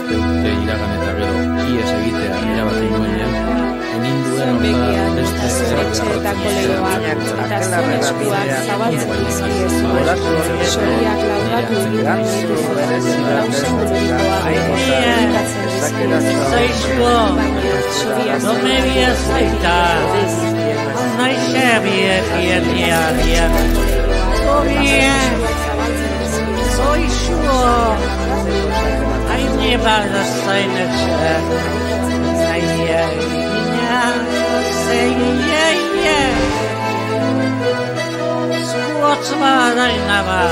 beste urte iragan eta gero ies egitea erabaki nuenean, eninduen horra beste etxeetako leloak eta zuen eskuak zabaltzen dizkiezu. Soriak laudatu egiten dituzu, lausen bururikoa egiten dizkiezu. No me habías aitado, no hay sabía que había. Soy yo. Ay, me vas a salir. Ay, Squatma nava.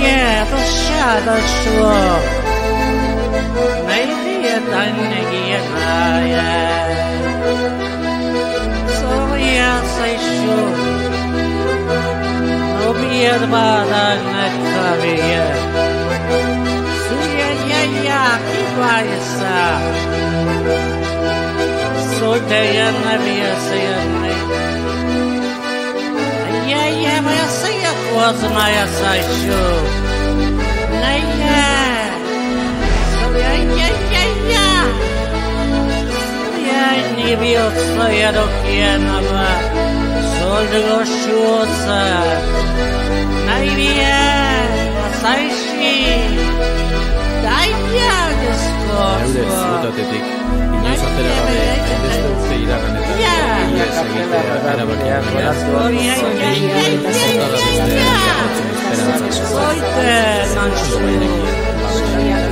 Yeah, the shadow show. Maybe a tiny so yes, I should. No be a bad career. So yeah, keep quiet, sir. So they are never saying me. Yeah, my say it was my side show. Не бьется, я духенова, соль гощутся, наивен, сойши, дай я дискорсу. Zuetatetik, inoiz atera gabe, beste urte iragan eta ies egitea erabaki nuenean, Soy